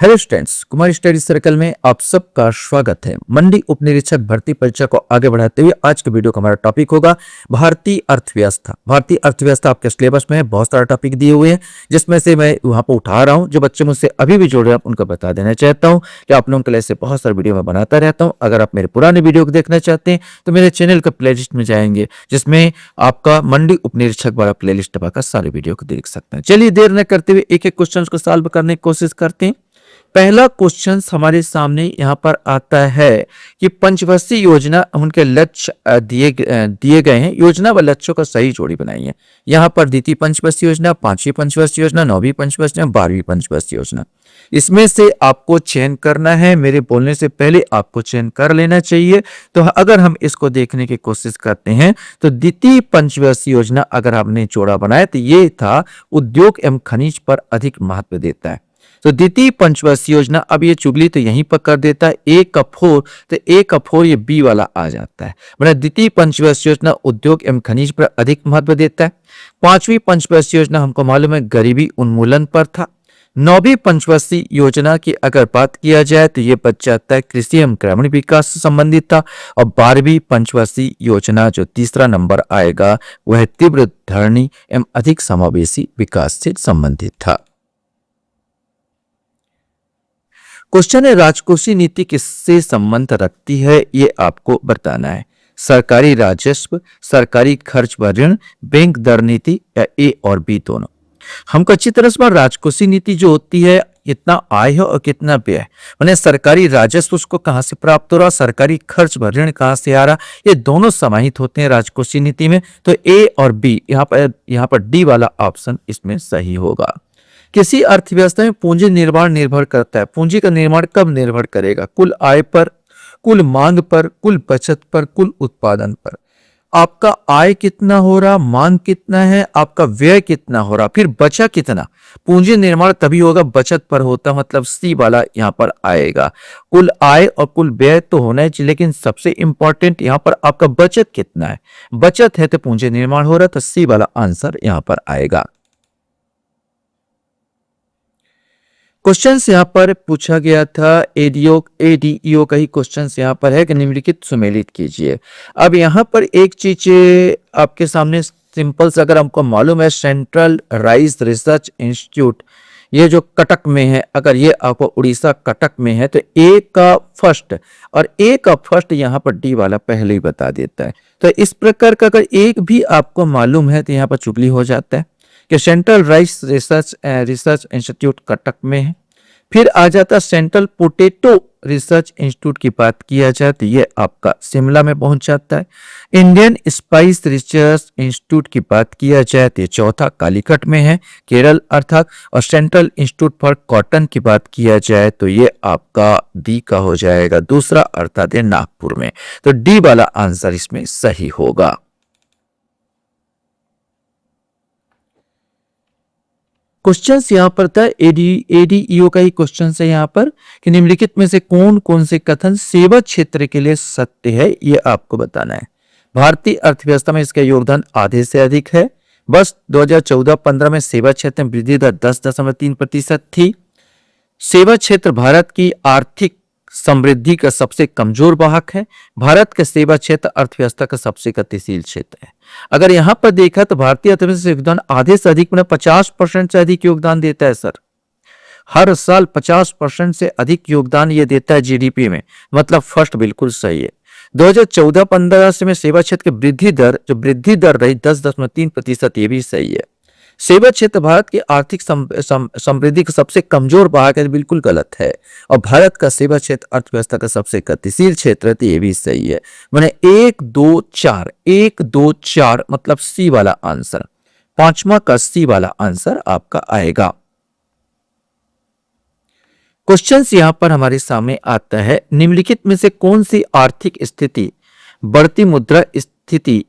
Hello students, Kumar study circle में आप सबका स्वागत है। मंडी उप निरीक्षक भर्ती परीक्षा को आगे बढ़ाते हुए आज के वीडियो का हमारा टॉपिक होगा भारतीय अर्थव्यवस्था। भारतीय अर्थव्यवस्था आपके सिलेबस में बहुत सारा टॉपिक दिए हुए हैं, जिसमें से मैं वहां पर उठा रहा हूं। जो बच्चे मुझसे अभी भी जुड़ रहे हैं उनको बता देना चाहता हूं कि आप लोगों के लिए ऐसे बहुत सारे वीडियो मैं बनाता रहता हूँ। अगर आप मेरे पुराने वीडियो को देखना चाहते हैं तो मेरे चैनल का प्ले लिस्ट में जाएंगे, जिसमें आपका मंडी उप निरीक्षक वाला प्ले लिस्ट सारे वीडियो को देख सकते हैं। चलिए देर न करते हुए एक एक क्वेश्चन को सॉल्व करने की कोशिश करते हैं। पहला क्वेश्चन हमारे सामने यहाँ पर आता है कि पंचवर्षीय योजना उनके लक्ष्य दिए गए हैं। योजना व लक्ष्यों का सही जोड़ी बनाइए। यहाँ पर द्वितीय पंचवर्षीय योजना, पांचवी पंचवर्षीय योजना, नौवीं पंचवर्षीय योजना, 12वीं पंचवर्षीय योजना, इसमें से आपको चयन करना है। मेरे बोलने से पहले आपको चयन कर लेना चाहिए। तो अगर हम इसको देखने की कोशिश करते हैं तो द्वितीय पंचवर्षीय योजना अगर हमने जोड़ा बनाया तो ये था उद्योग एवं खनिज पर अधिक महत्व देता है। तो द्वितीय पंचवर्षीय योजना, अब ये चुगली तो यहीं पर कर देता है, ए का 4 तो ए का 4 ये बी वाला आ जाता है। मतलब द्वितीय पंचवर्षीय योजना उद्योग एवं खनिज पर अधिक महत्व देता है। पांचवी पंचवर्षीय योजना हमको मालूम है गरीबी उन्मूलन पर था। नौवीं पंचवर्षीय योजना की अगर बात किया जाए तो ये बच जाता है कृषि एवं ग्रामीण विकास से संबंधित था। और 12वीं पंचवर्षीय योजना जो तीसरा नंबर आएगा वह तीव्र धरणी एवं अधिक समावेशी विकास से संबंधित था। क्वेश्चन है राजकोषीय नीति किससे संबंध रखती है, ये आपको बताना है। सरकारी राजस्व, सरकारी खर्च व ऋण, बैंक दर नीति या ए और बी दोनों। हमको अच्छी तरह से राजकोषीय नीति जो होती है कितना आय है और कितना व्यय है, मैंने सरकारी राजस्व उसको कहां से प्राप्त हो रहा, सरकारी खर्च व ऋण कहां से आ रहा, ये दोनों समाहित होते हैं राजकोषीय नीति में। तो ए और बी यहाँ पर डी वाला ऑप्शन इसमें सही होगा। किसी अर्थव्यवस्था में पूंजी निर्माण निर्भर करता है। पूंजी का निर्माण कब निर्भर करेगा? कुल आय पर, कुल मांग पर, कुल बचत पर, कुल उत्पादन पर। आपका आय कितना हो रहा, मांग कितना है, आपका व्यय कितना हो रहा, फिर बचा कितना। पूंजी निर्माण तभी होगा बचत पर होता, मतलब सी वाला यहाँ पर आएगा। कुल आय और कुल व्यय तो होना है, लेकिन सबसे इंपॉर्टेंट यहाँ पर आपका बचत कितना है। बचत है तो पूंजी निर्माण हो रहा, तो सी वाला आंसर यहाँ पर आएगा। क्वेश्चन यहाँ पर पूछा गया था एडीईओ का ही क्वेश्चन यहाँ पर है कि निम्नलिखित सुमेलित कीजिए। अब यहाँ पर एक चीज आपके सामने सिंपल से अगर हमको मालूम है, सेंट्रल राइस रिसर्च इंस्टीट्यूट ये जो कटक में है, अगर ये आपको उड़ीसा कटक में है तो ए का फर्स्ट और ए का फर्स्ट यहाँ पर डी वाला पहले ही बता देता है। तो इस प्रकार का अगर एक भी आपको मालूम है तो यहाँ पर चुगली हो जाता है कि central rice research institute Cuttack में है। फिर आ जाता सेंट्रल पोटैटो रिसर्च इंस्टीट्यूट की बात किया जाए तो ये आपका शिमला में पहुंच जाता है। इंडियन स्पाइस रिसर्च इंस्टीट्यूट की बात किया जाए तो ये चौथा कालीकट में है, केरल अर्थात। और सेंट्रल इंस्टीट्यूट फॉर कॉटन की बात किया जाए तो ये आपका डी का हो जाएगा, दूसरा अर्थात ये नागपुर में। तो डी वाला आंसर इसमें सही होगा। क्वेश्चन यहाँ पर था एडीईओ का ही क्वेश्चन है यहाँ पर कि निम्नलिखित में से कौन कौन से कथन सेवा क्षेत्र के लिए सत्य है, ये आपको बताना है। भारतीय अर्थव्यवस्था में इसका योगदान आधे से अधिक है। बस 2014-15 में सेवा क्षेत्र में वृद्धि दर 10.3% थी। सेवा क्षेत्र भारत की आर्थिक समृद्धि का सबसे कमजोर वाहक है। भारत का सेवा क्षेत्र अर्थव्यवस्था का सबसे गतिशील क्षेत्र है। अगर यहां पर देखा तो भारतीय अर्थव्यवस्था योगदान आधे से अधिक, मतलब 50% से अधिक योगदान देता है सर। हर साल 50% से अधिक योगदान ये देता है जीडीपी में, मतलब फर्स्ट बिल्कुल सही है। 2014-15 से में सेवा क्षेत्र की वृद्धि दर रही 10.3%, ये भी सही है। सेवा क्षेत्र भारत की आर्थिक समृद्धि का सबसे कमजोर वाहक है, बिल्कुल गलत है। और भारत का सेवा क्षेत्र अर्थव्यवस्था का सबसे गतिशील क्षेत्र है, तो ये भी सही है। मैंने 1 2 4 मतलब सी वाला आंसर, पांचवा का सी वाला आंसर आपका आएगा। क्वेश्चन यहां पर हमारे सामने आता है, निम्नलिखित में से कौन सी आर्थिक स्थिति बढ़ती मुद्रा स्थिति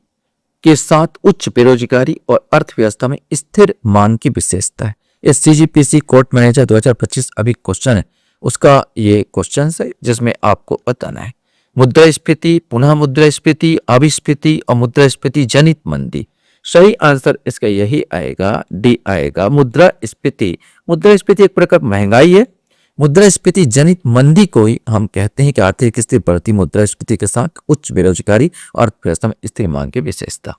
के साथ उच्च बेरोजगारी और अर्थव्यवस्था में स्थिर मांग की विशेषता है। ये सीजीपीसी कोर्ट मैनेजर 2025 अभी क्वेश्चन है, उसका ये क्वेश्चन है जिसमें आपको बताना है। मुद्रास्फीति, पुनः मुद्रास्फीति, अभिस्फीति और मुद्रास्फीति जनित मंदी। सही आंसर इसका यही आएगा, डी आएगा, मुद्रास्फीति। मुद्रास्फीति एक प्रकार महंगाई है, मुद्रास्फीति जनित मंदी को ही हम कहते हैं कि आर्थिक स्थिति बढ़ती मुद्रास्फीति के साथ उच्च बेरोजगारी और अर्थव्यवस्था में स्थिर मांग की विशेषता।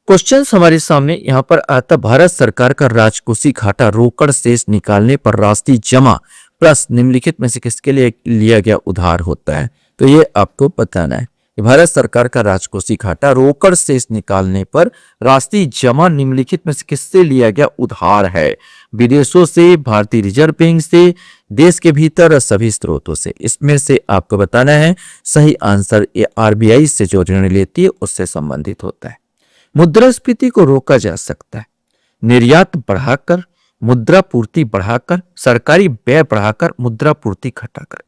क्वेश्चन हमारे सामने यहाँ पर आता, भारत सरकार का राजकोषीय घाटा रोकड़ शेष निकालने पर राशि जमा प्लस निम्नलिखित में से किसके लिए लिया गया उधार होता है। तो ये आपको बताना है कि भारत सरकार का राजकोषीय घाटा रोकड़ शेष निकालने पर राशि जमा निम्नलिखित में से किससे लिया गया उधार है। विदेशों से, भारतीय रिजर्व बैंक से, देश के भीतर, सभी स्रोतों से। इसमें से आपको बताना है सही आंसर ये आरबीआई से जो ऋण लेती है उससे संबंधित होता है। मुद्रास्फीति को रोका जा सकता है निर्यात बढ़ाकर, मुद्रा पूर्ति बढ़ाकर, सरकारी व्यय बढ़ाकर, मुद्रा पूर्ति घटाकर।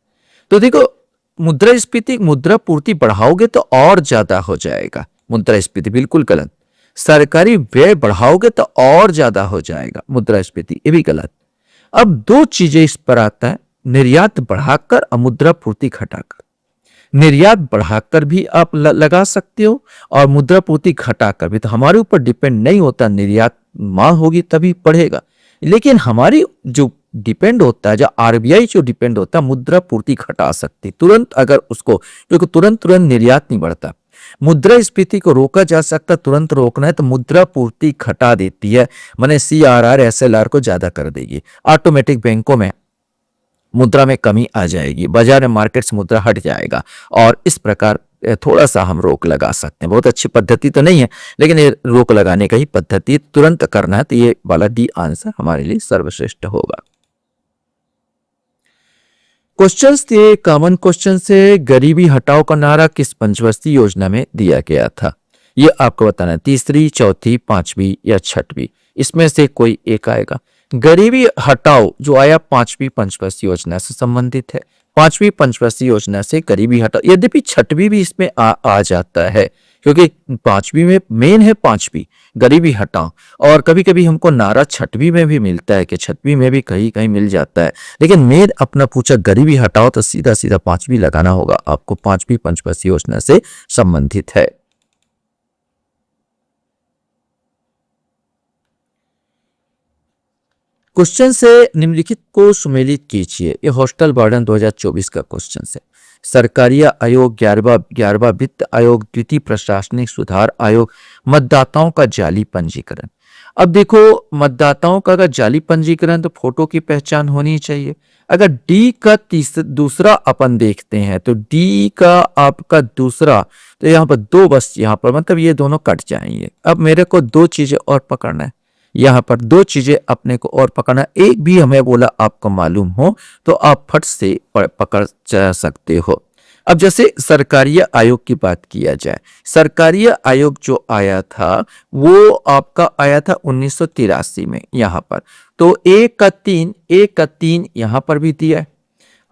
तो देखो, मुद्रास्फीति मुद्रा पूर्ति बढ़ाओगे तो और ज्यादा हो जाएगा मुद्रास्फीति, बिल्कुल गलत। सरकारी व्यय बढ़ाओगे तो और ज्यादा हो जाएगा मुद्रास्फीति, ये भी गलत। अब दो चीजें इस पर आता है, निर्यात बढ़ाकर और मुद्रा पूर्ति घटाकर। निर्यात बढ़ाकर भी आप लगा सकते हो और मुद्रा पूर्ति घटाकर भी। तो हमारे ऊपर डिपेंड नहीं होता, निर्यात मांग होगी तभी बढ़ेगा, लेकिन हमारी जो डिपेंड होता है, जो आरबीआई जो डिपेंड होता है, मुद्रा पूर्ति घटा सकती तुरंत अगर उसको, क्योंकि तुरंत निर्यात नहीं बढ़ता। मुद्रास्फीति को रोका जा सकता, तुरंत रोकना है तो मुद्रा पूर्ति घटा देती है, माने सीआरआर एसएलआर को ज्यादा कर देगी। ऑटोमेटिक बैंकों में मुद्रा में कमी आ जाएगी, बाजार में मार्केट से मुद्रा हट जाएगा और इस प्रकार थोड़ा सा हम रोक लगा सकते हैं। बहुत अच्छी पद्धति तो नहीं है, लेकिन ये रोक लगाने का ही पद्धति, तुरंत करना है तो ये वाला डी आंसर हमारे लिए सर्वश्रेष्ठ होगा। क्वेश्चंस थे कॉमन क्वेश्चन से, गरीबी हटाओ का नारा किस पंचवर्षीय योजना में दिया गया था। ये आपको बताना है, तीसरी, चौथी, पांचवी या छठवीं, इसमें से कोई एक आएगा। गरीबी हटाओ जो आया पांचवी पंचवर्षीय योजना से संबंधित है, पांचवी पंचवर्षीय योजना से गरीबी हटाओ। यद्यपि छठवीं भी इसमें आ जाता है, क्योंकि पांचवी में मेन है पांचवी गरीबी हटाओ, और कभी कभी हमको नारा छठवीं में भी मिलता है कि छठवीं में भी कहीं कहीं मिल जाता है, लेकिन मेन अपना पूछा गरीबी हटाओ तो सीधा सीधा पांचवी लगाना होगा आपको, पांचवी पंचवर्षीय योजना से संबंधित है। क्वेश्चन से निम्नलिखित को सुमेलित कीजिए। ये हॉस्टल वार्डन 2024 का क्वेश्चन है। सरकारी आयोग, 11वां वित्त आयोग, द्वितीय प्रशासनिक सुधार आयोग, मतदाताओं का जाली पंजीकरण। अब देखो, मतदाताओं का अगर जाली पंजीकरण तो फोटो की पहचान होनी चाहिए। अगर डी का दूसरा अपन देखते हैं तो डी का आपका दूसरा, तो यहाँ पर दो, बस यहाँ पर मतलब ये दोनों कट जाएंगे। अब मेरे को दो चीजें और पकड़ना है, यहाँ पर दो चीजें अपने को और पकड़ना, एक भी हमें बोला आपको मालूम हो तो आप फट से पकड़ जा सकते हो। अब जैसे सरकारी आयोग की बात किया जाए, सरकारी आयोग जो आया था वो आपका आया था 1983 में यहाँ पर, तो 1 का 3 यहाँ पर भी दिया है।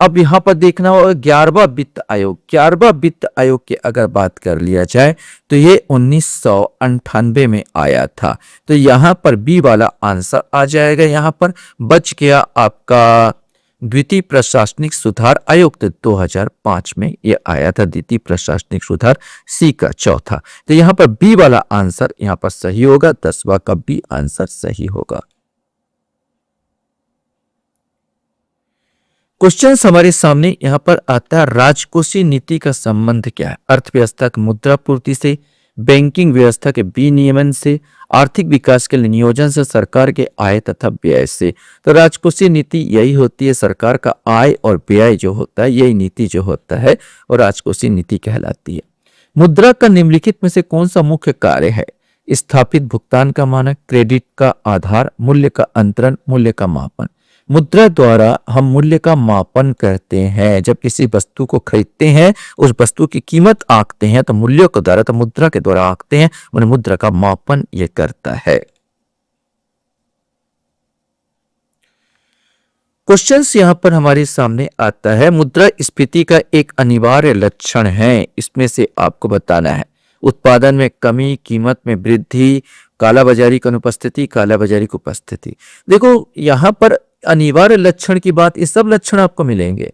अब यहाँ पर देखना होगा 11वां वित्त आयोग, 11वां वित्त आयोग की अगर बात कर लिया जाए तो ये 1998 में आया था, तो यहाँ पर बी वाला आंसर आ जाएगा। यहाँ पर बच गया आपका द्वितीय प्रशासनिक सुधार आयोग, तो 2005 में ये आया था द्वितीय प्रशासनिक सुधार, सी का चौथा, तो यहाँ पर बी वाला आंसर यहाँ पर सही होगा, 10वां का बी आंसर सही होगा। क्वेश्चन हमारे सामने यहाँ पर आता है, राजकोषीय नीति का संबंध क्या है। अर्थव्यवस्था की मुद्रा पूर्ति से, बैंकिंग व्यवस्था के विनियमन से, आर्थिक विकास के नियोजन से, सरकार के आय तथा व्यय से। तो राजकोषीय नीति यही होती है, सरकार का आय और व्यय जो होता है यही नीति जो होता है और राजकोषीय नीति कहलाती है। मुद्रा का निम्नलिखित में से कौन सा मुख्य कार्य है। स्थापित भुगतान का मानक, क्रेडिट का आधार, मूल्य का अंतरण, मूल्य का मापन। मुद्रा द्वारा हम मूल्य का मापन करते हैं, जब किसी वस्तु को खरीदते हैं उस वस्तु की कीमत आंकते हैं तो मूल्यों के द्वारा, तो मुद्रा के द्वारा आंकते हैं, उन्हें मुद्रा का मापन ये करता है। क्वेश्चंस यहां पर हमारे सामने आता है, मुद्रास्फीति का एक अनिवार्य लक्षण है, इसमें से आपको बताना है। उत्पादन में कमी, कीमत में वृद्धि, कालाबाजारी की अनुपस्थिति, कालाबाजारी की उपस्थिति। देखो यहां पर अनिवार्य लक्षण की बात, ये सब लक्षण आपको मिलेंगे,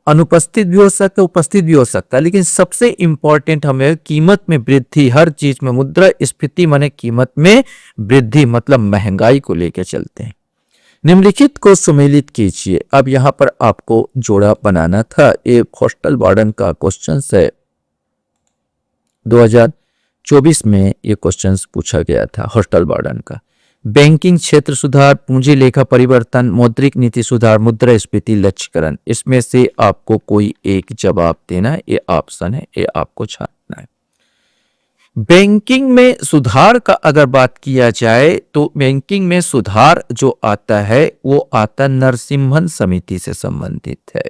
अनुपस्थित भी हो सकता है, उपस्थित भी हो सकता है, लेकिन सबसे इंपॉर्टेंट हमें कीमत में वृद्धि, हर चीज में मुद्रास्फीति माने कीमत में वृद्धि, मतलब महंगाई को लेकर चलते हैं। निम्नलिखित को सुमेलित कीजिए। अब यहाँ पर आपको जोड़ा बनाना था। एक हॉस्टल वार्डन का क्वेश्चन है, 2024 में ये क्वेश्चन पूछा गया था हॉस्टल वार्डन का। बैंकिंग क्षेत्र सुधार, पूंजी लेखा परिवर्तन, मौद्रिक नीति सुधार, मुद्रास्फीति लक्ष्यकरण, इसमें से आपको कोई एक जवाब देना है। ये ऑप्शन है, ये आपको छापना है। बैंकिंग में सुधार का अगर बात किया जाए तो बैंकिंग में सुधार जो आता है वो आता नरसिम्हन समिति से संबंधित है।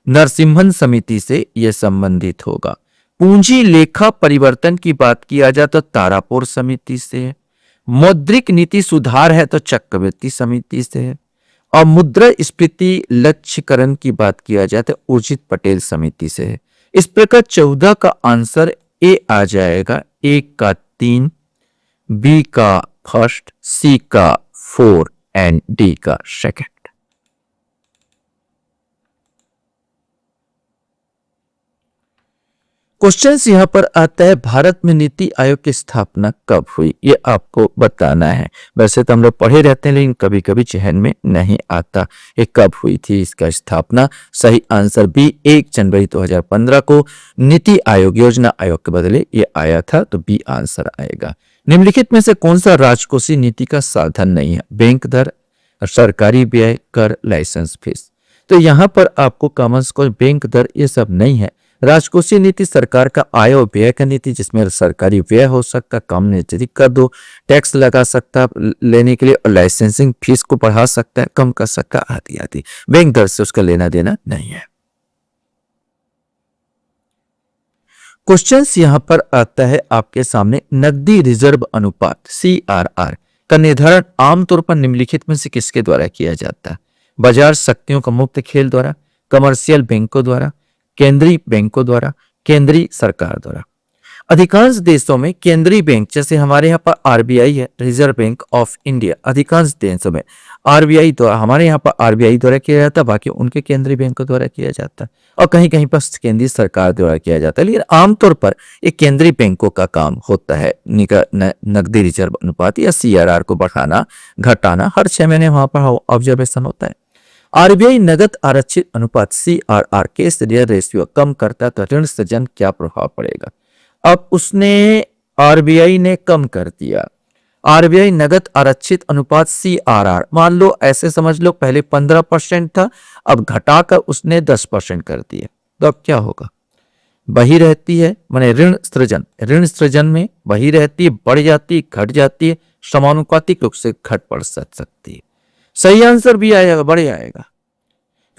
नरसिम्हन समिति से यह संबंधित होगा। पूंजी लेखा परिवर्तन की बात किया जाए तो तारापुर समिति से है। मौद्रिक नीति सुधार है तो चक्रवर्ती समिति से है। और मुद्रास्फीति लक्ष्यकरण की बात किया जाए तो उर्जित पटेल समिति से है। इस प्रकार 14 का आंसर ए आ जाएगा। ए का 3, बी का फर्स्ट, सी का 4 एंड डी का सेकंड। क्वेश्चन यहां पर आता है, भारत में नीति आयोग की स्थापना कब हुई? ये आपको बताना है। वैसे तो हम लोग पढ़े रहते हैं लेकिन कभी कभी जहन में नहीं आता ये कब हुई थी इसका स्थापना। सही आंसर बी, 1 जनवरी 2015 को नीति आयोग योजना आयोग के बदले ये आया था, तो बी आंसर आएगा। निम्नलिखित में से कौन सा राजकोषीय नीति का साधन नहीं है? बैंक दर, सरकारी व्यय, कर, लाइसेंस फीस। तो यहां पर आपको कॉमन स्कोर बैंक दर ये सब नहीं है। राजकोषीय नीति सरकार का आय और व्यय का नीति, जिसमें सरकारी व्यय हो सकता, कम निर्धारित कर दो, टैक्स लगा सकता लेने के लिए, और लाइसेंसिंग फीस को बढ़ा सकता है, कम कर सकता, आदि आदि। बैंक दर से उसका लेना देना नहीं है। क्वेश्चन यहां पर आता है आपके सामने, नकदी रिजर्व अनुपात CRR का निर्धारण आमतौर पर निम्नलिखित में से किसके द्वारा किया जाता है? बाजार शक्तियों का मुक्त खेल द्वारा, कमर्शियल बैंकों द्वारा, केंद्रीय बैंकों द्वारा, केंद्रीय सरकार द्वारा। अधिकांश देशों में केंद्रीय बैंक, जैसे हमारे यहाँ पर RBI है, रिजर्व बैंक ऑफ इंडिया, अधिकांश देशों में RBI द्वारा, हमारे यहाँ पर RBI द्वारा किया जाता है, बाकी उनके केंद्रीय बैंकों द्वारा किया जाता है, और कहीं कहीं पर केंद्रीय सरकार द्वारा किया जाता है। लेकिन आमतौर पर एक केंद्रीय बैंकों का काम होता है नकदी रिजर्व अनुपात या CRR को बढ़ाना घटाना। हर 6 महीने वहां पर ऑब्जर्वेशन होता है। RBI नगद आरक्षित अनुपात CRR केस रेशियो कम करता है, तो ऋण सृजन क्या प्रभाव पड़ेगा? अब उसने RBI ने कम कर दिया। RBI नगद आरक्षित अनुपात CRR, मान लो ऐसे समझ लो पहले 15% था, अब घटाकर उसने 10% कर दिया, तो अब क्या होगा? वही रहती है, माने ऋण सृजन में वही रहती है, बढ़ जाती है, घट जाती है, समानुपातिक रूप से घट बढ़ सकती है। सही आंसर भी आएगा, बढ़ आएगा,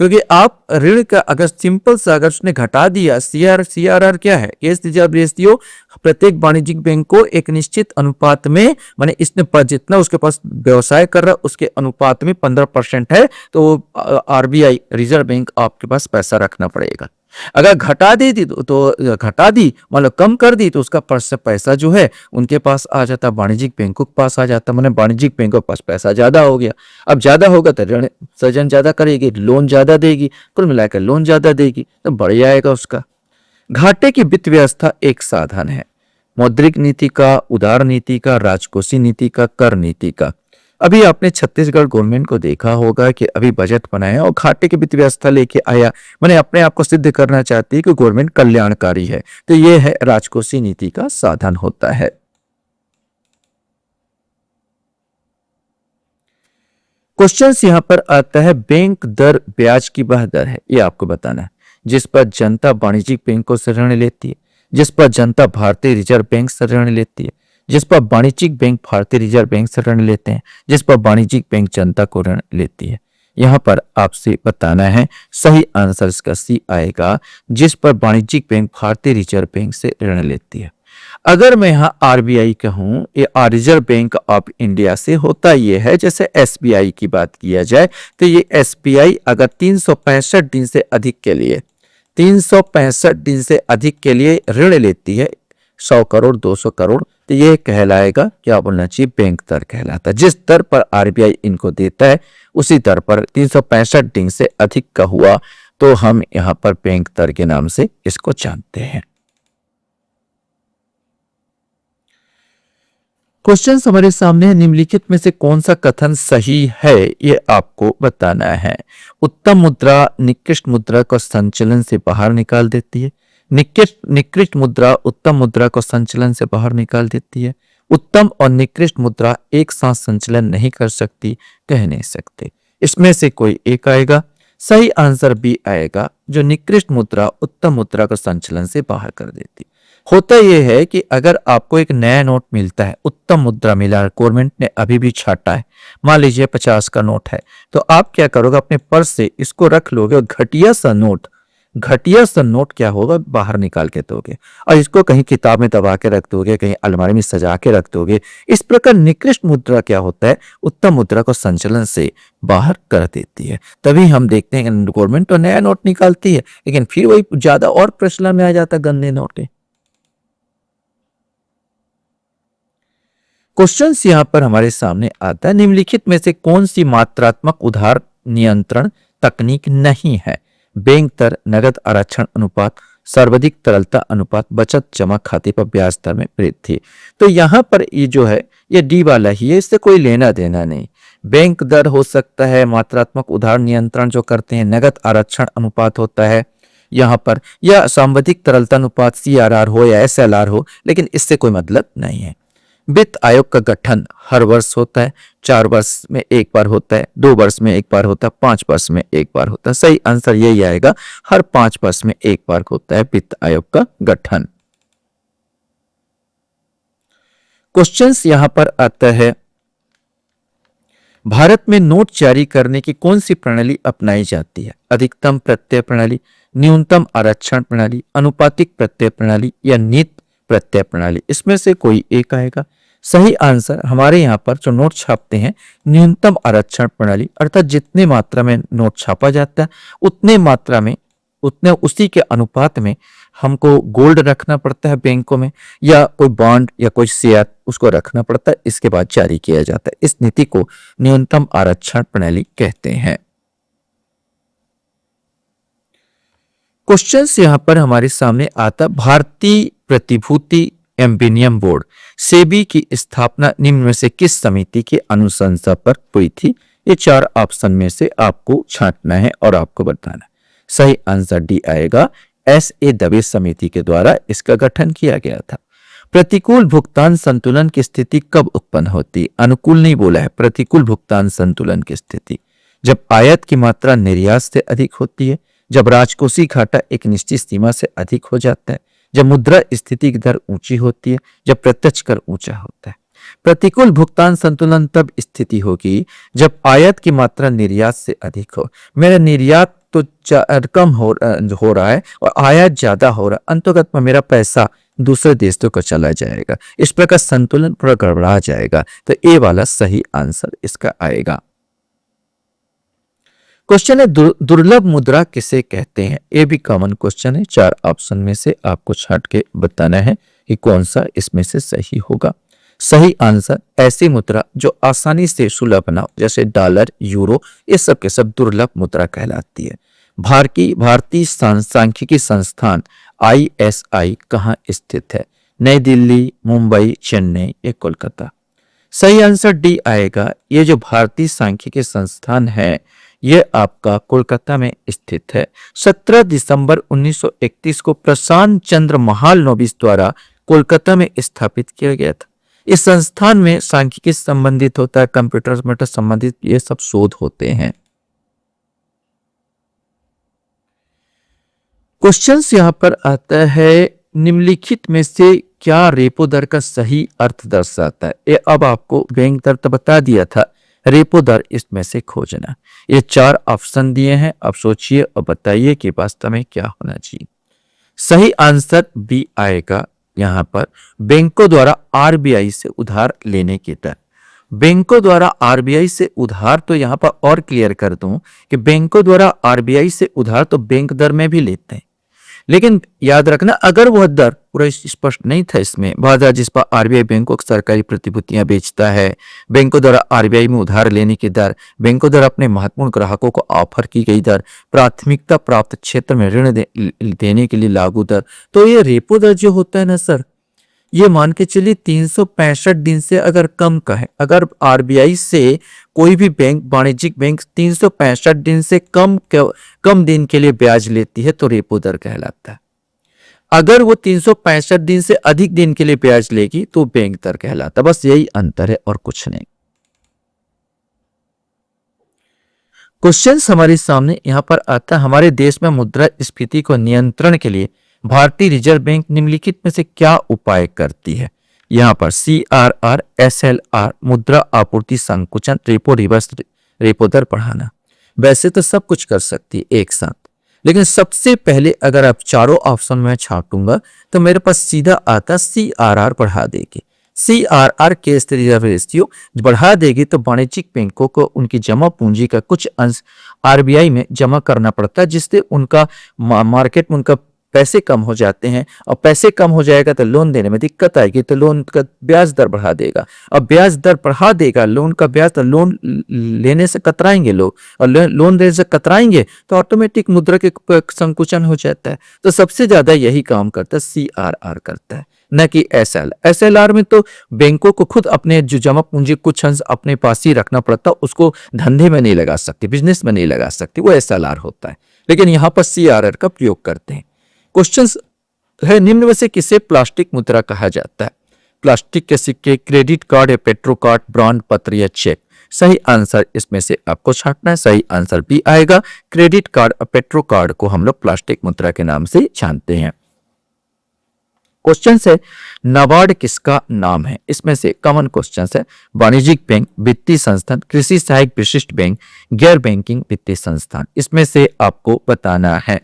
क्योंकि आप ऋण का अगर सिंपल सा अगर उसने घटा दिया, CRR क्या है? केस रिजर्व रेशियो, प्रत्येक वाणिज्यिक बैंक को एक निश्चित अनुपात में, माने इसने जितना उसके पास व्यवसाय कर रहा है उसके अनुपात में 15% है, तो RBI रिजर्व बैंक आपके पास पैसा रखना पड़ेगा। अगर घटा दी तो घटा दी, मतलब कम कर दी, तो उसका पैसा जो है उनके पास आ जाता, वाणिज्यिक बैंकों के पास आ जाता, मतलब वाणिज्यिक बैंकों के पास पैसा ज्यादा हो गया। अब ज्यादा होगा तो ऋण सृजन ज्यादा करेगी, लोन ज्यादा देगी, कुल मिलाकर लोन ज्यादा देगी, तो बढ़ जाएगा उसका। घाटे की वित्त व्यवस्था एक साधन है मौद्रिक नीति का, उदार नीति का, राजकोषीय नीति का, कर नीति का। अभी आपने छत्तीसगढ़ गवर्नमेंट को देखा होगा कि अभी बजट बनाया और घाटे की वित्त व्यवस्था लेके आया, मैंने अपने आप को सिद्ध करना चाहती है कि गवर्नमेंट कल्याणकारी है, तो यह है राजकोषीय नीति का साधन होता है। क्वेश्चन यहां पर आता है, बैंक दर ब्याज की वह दर है, यह आपको बताना है जिस पर जनता वाणिज्यिक बैंकों से ऋण लेती है, जिस पर जनता भारतीय रिजर्व बैंक से ऋण लेती है, जिस पर वाणिज्यिक बैंक भारतीय रिजर्व बैंक से ऋण लेते हैं, जिस पर वाणिज्यिक बैंक जनता को ऋण लेती है। यहां पर आपसे बताना है, सही आंसर इसका सी आएगा, जिस पर वाणिज्यिक बैंक भारतीय रिजर्व बैंक से ऋण लेती है। अगर मैं यहाँ RBI कहूँ, ये रिजर्व बैंक ऑफ इंडिया से होता ये है, जैसे SBI की बात किया जाए तो ये SBI अगर 365 दिन से अधिक के लिए 365 दिन से अधिक के लिए ऋण लेती है, 100 करोड़ 200 करोड़, तो ये कहलाएगा, क्या बोलना चाहिए, बैंक दर कहलाता है। जिस दर पर RBI इनको देता है उसी दर पर 365 दिन से अधिक का हुआ तो हम यहाँ पर बैंक दर के नाम से इसको जानते हैं। क्वेश्चन हमारे सामने है, निम्नलिखित में से कौन सा कथन सही है ये आपको बताना है। उत्तम मुद्रा निकृष्ट मुद्रा को संचलन से बाहर निकाल देती है। निकृष्ट मुद्रा उत्तम मुद्रा को संचलन से बाहर निकाल देती है। उत्तम और निकृष्ट मुद्रा एक साथ संचलन नहीं कर सकती, कह नहीं सकते। इसमें से कोई एक आएगा। सही आंसर बी आएगा, जो निकृष्ट मुद्रा उत्तम मुद्रा को संचलन से बाहर कर देती। होता यह है कि अगर आपको एक नया नोट मिलता है, उत्तम मुद्रा मिला है, गवर्नमेंट ने अभी भी छाटा है, मान लीजिए 50 का नोट है, तो आप क्या करोगे, अपने पर्स से इसको रख लोगे और घटिया सा नोट क्या होगा, बाहर निकाल के दोगे और इसको कहीं किताब में दबा के रख दोगे, कहीं अलमारी में सजा के रख दोगे। इस प्रकार निकृष्ट मुद्रा क्या होता है, उत्तम मुद्रा को संचलन से बाहर कर देती है। तभी हम देखते हैं कि गवर्नमेंट तो नया नोट निकालती है, लेकिन फिर वही ज्यादा और प्रचलन में आ जाता है गंदे नोट। क्वेश्चन यहां पर हमारे सामने आता है, निम्नलिखित में से कौन सी मात्रात्मक उधार नियंत्रण तकनीक नहीं है। बैंक दर, नगद आरक्षण अनुपात, सर्वाधिक तरलता अनुपात, बचत जमा खाते पर ब्याज दर में वृद्धि। तो यहां पर ये जो है ये डी वाला ही है, इससे कोई लेना देना नहीं। बैंक दर हो सकता है, मात्रात्मक उधार नियंत्रण जो करते हैं, नगद आरक्षण अनुपात होता है यहाँ पर, या सांविधिक तरलता अनुपात CRR हो या SLR हो, लेकिन इससे कोई मतलब नहीं है। वित्त आयोग का गठन हर वर्ष होता है, 4 वर्ष में एक बार होता है, 2 वर्ष में एक बार होता है, 5 वर्ष में एक बार होता है। सही आंसर यही आएगा, हर 5 वर्ष में एक बार होता है वित्त आयोग का गठन। क्वेश्चंस यहां पर आता है, भारत में नोट जारी करने की कौन सी प्रणाली अपनाई जाती है। अधिकतम प्रत्यय प्रणाली, न्यूनतम आरक्षण प्रणाली, अनुपातिक प्रत्यय प्रणाली या नियत प्रत्यय प्रणाली। इसमें से कोई एक आएगा। सही आंसर हमारे यहाँ पर जो नोट छापते हैं, न्यूनतम आरक्षण प्रणाली, अर्थात जितने मात्रा में नोट छापा जाता है उतने उसी के अनुपात में हमको गोल्ड रखना पड़ता है बैंकों में, या कोई बॉन्ड या कोई शेयर उसको रखना पड़ता है, इसके बाद जारी किया जाता है। इस नीति को न्यूनतम आरक्षण प्रणाली कहते हैं। क्वेश्चंस यहां पर हमारे सामने आता, भारतीय प्रतिभूति एवं विनिमय बोर्ड सेबी की स्थापना निम्न में से किस समिति की अनुशंसा पर हुई थी। ये 4 ऑप्शन में से आपको छांटना है और आपको बताना है। सही आंसर डी आएगा, SA दवे समिति के द्वारा इसका गठन किया गया था। प्रतिकूल भुगतान संतुलन की स्थिति कब उत्पन्न होती। अनुकूल नहीं बोला है, प्रतिकूल भुगतान संतुलन की स्थिति जब आयात की मात्रा निर्यात से अधिक होती है, जब राजकोषीय घाटा एक निश्चित सीमा से अधिक हो जाता है, जब मुद्रा स्थिति की दर ऊंची होती है, जब प्रत्यक्ष कर ऊंचा होता है। प्रतिकूल भुगतान संतुलन तब स्थिति होगी जब आयात की मात्रा निर्यात से अधिक हो। मेरा निर्यात तो कम हो रहा है और आयात ज्यादा हो रहा है, अंतर्गत में मेरा पैसा दूसरे देशों को चला जाएगा, इस प्रकार संतुलन पूरा गड़बड़ा जाएगा। तो ए वाला सही आंसर इसका आएगा। क्वेश्चन है, दुर्लभ मुद्रा किसे कहते हैं। ये भी कॉमन क्वेश्चन है, 4 ऑप्शन में से आपको छांट के बताना है कि कौन सा इसमें से सही होगा। सही आंसर, ऐसी मुद्रा जो आसानी से सुलभ ना हो, जैसे डॉलर, यूरो, ये सब के सब दुर्लभ मुद्रा कहलाती है। भारतीय सांख्यिकी संस्थान ISI कहाँ स्थित है। नई दिल्ली, मुंबई, चेन्नई या कोलकाता। सही आंसर डी आएगा, ये जो भारतीय सांख्यिकी संस्थान है ये आपका कोलकाता में स्थित है। 17 दिसंबर 1931 को प्रशांत चंद्र महालनोबिस द्वारा कोलकाता में स्थापित किया गया था। इस संस्थान में सांख्यिकी संबंधित होता है, कंप्यूटर संबंधित ये सब शोध होते हैं। क्वेश्चंस यहां पर आता है, निम्नलिखित में से क्या रेपो दर का सही अर्थ दर्शाता है। ये अब आपको बैंक दर तो बता दिया था, रेपो दर इसमें से खोजना। ये 4 ऑप्शन दिए हैं, अब सोचिए और बताइए कि वास्तव में क्या होना चाहिए। सही आंसर बी आएगा। यहां पर बैंकों द्वारा RBI से उधार लेने की दर। बैंकों द्वारा RBI से उधार, तो यहां पर और क्लियर कर दूं कि बैंकों द्वारा RBI से उधार तो बैंक दर में भी लेते हैं, लेकिन याद रखना अगर वह दर पूरा स्पष्ट नहीं था इसमें, बाजार जिस पर RBI बैंकों को सरकारी प्रतिभूतियां बेचता है, बैंकों द्वारा RBI में उधार लेने की दर, बैंकों द्वारा अपने महत्वपूर्ण ग्राहकों को ऑफर की गई दर, प्राथमिकता प्राप्त क्षेत्र में ऋण देने के लिए लागू दर, तो ये रेपो दर जो होता है ना सर, ये मान के चलिए 365 दिन से अगर कम का है, अगर आरबीआई से कोई भी बैंक, वाणिज्यिक बैंक 365 दिन से कम दिन के लिए ब्याज लेती है तो रेपो दर कहलाता है। अगर वो 365 दिन से अधिक दिन के लिए ब्याज लेगी तो बैंक दर कहलाता है। बस यही अंतर है और कुछ नहीं। क्वेश्चन हमारे सामने यहां पर आता है, हमारे देश में मुद्रास्फीति को नियंत्रण के लिए भारतीय रिजर्व बैंक निम्नलिखित में से क्या उपाय करती है। यहां पर CRR, SLR, मुद्रा आपूर्ति संकुचन, रेपो रिवर्स रेपो दर बढ़ाना। वैसे तो सब कुछ कर सकती है एक साथ, लेकिन सबसे पहले अगर आप चारों ऑप्शन में छाटूंगा तो मेरे पास सीधा आता CRR बढ़ा देगी। CRR कैश रिजर्व रेशियो बढ़ा देगी तो वाणिज्यिक बैंकों को उनकी जमा पूंजी का कुछ अंश आरबीआई में जमा करना पड़ता है, जिससे उनका मार्केट में उनका पैसे कम हो जाते हैं, और पैसे कम हो जाएगा तो लोन देने में दिक्कत आएगी, तो लोन का ब्याज दर बढ़ा देगा। अब ब्याज दर बढ़ा देगा लोन का ब्याज, तो लोन लेने से कतराएंगे लोग, और लोन देने से कतराएंगे तो ऑटोमेटिक मुद्रा के संकुचन हो जाता है। तो सबसे ज्यादा यही काम करता है CRR करता है, न कि SLR में तो बैंकों को खुद अपने जो जमा पूंजी कुछ अंश अपने पास ही रखना पड़ता है, उसको धंधे में नहीं लगा सकती, बिजनेस में नहीं लगा सकती, वो SLR होता है। लेकिन यहाँ पर CRR का प्रयोग करते हैं। क्वेश्चन है, निम्न में से किसे प्लास्टिक मुद्रा कहा जाता है। प्लास्टिक के सिक्के, क्रेडिट कार्ड या पेट्रो कार्ड, बॉन्ड पत्र या चेक। सही आंसर इसमें से आपको छांटना है। सही आंसर बी आएगा, क्रेडिट कार्ड और पेट्रो कार्ड को हम लोग प्लास्टिक मुद्रा के नाम से जानते हैं। क्वेश्चन है, नाबार्ड किसका नाम है। इसमें से कॉमन क्वेश्चन है, वाणिज्यिक बैंक, वित्तीय संस्थान, कृषि सहायक विशिष्ट बैंक, गैर बैंकिंग वित्तीय संस्थान। इसमें से आपको बताना है।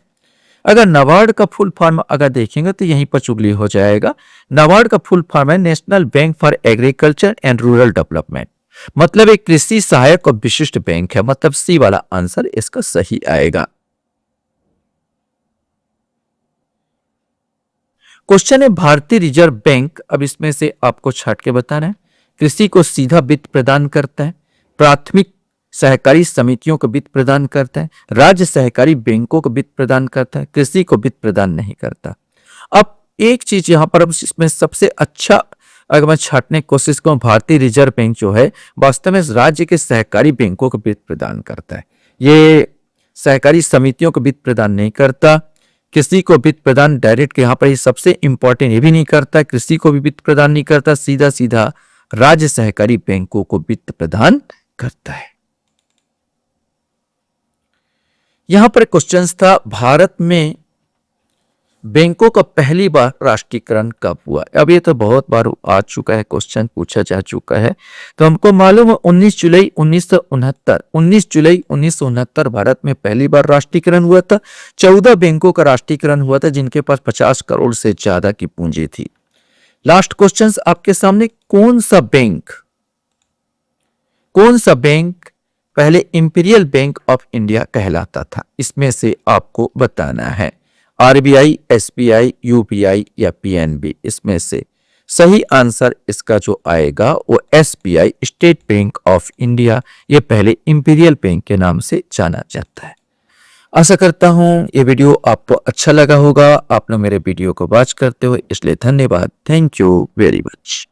अगर नाबार्ड का फुल फॉर्म अगर देखेंगे तो यहीं पर चुगली हो जाएगा। नाबार्ड का फुल फॉर्म है national bank for agriculture and rural development, मतलब एक कृषि सहायक और विशिष्ट बैंक है, मतलब सी वाला आंसर इसका सही आएगा। क्वेश्चन है, भारतीय रिजर्व बैंक, अब इसमें से आपको छाट के बताना है, कृषि को सीधा वित्त प्रदान करता है, प्राथमिक सहकारी समितियों को वित्त प्रदान करता है, राज्य सहकारी बैंकों को वित्त प्रदान करता है, कृषि को वित्त प्रदान नहीं करता। अब एक चीज यहां पर, अब इसमें सबसे अच्छा अगर मैं छाटने की कोशिश करूं, भारतीय रिजर्व बैंक जो है वास्तव में राज्य के सहकारी बैंकों को वित्त प्रदान करता है, ये सहकारी समितियों को वित्त प्रदान नहीं करता। कृषि को वित्त प्रदान डायरेक्ट यहाँ पर सबसे इंपॉर्टेंट ये भी नहीं करता, कृषि को भी वित्त प्रदान नहीं करता, सीधा सीधा राज्य सहकारी बैंकों को वित्त प्रदान करता है। यहां पर क्वेश्चन था, भारत में बैंकों का पहली बार राष्ट्रीयकरण कब हुआ। अब ये तो बहुत बार आ चुका है, क्वेश्चन पूछा जा चुका है, तो हमको मालूम है 19 जुलाई 1969, 19 जुलाई 1969 भारत में पहली बार राष्ट्रीयकरण हुआ था। 14 बैंकों का राष्ट्रीयकरण हुआ था जिनके पास 50 करोड़ से ज्यादा की पूंजी थी। लास्ट क्वेश्चन आपके सामने, कौन सा बैंक पहले इंपीरियल बैंक ऑफ इंडिया कहलाता था। इसमें से आपको बताना है, आरबीआई, एसबीआई, यूबीआई या पीएनबी। इसमें से सही आंसर इसका जो आएगा वो SBI, state bank of India, ये पहले इंपीरियल बैंक के नाम से जाना जाता है। आशा करता हूं ये वीडियो आपको अच्छा लगा होगा। आप लोग मेरे वीडियो को वॉच करते हो इसलिए धन्यवाद। Thank you very much.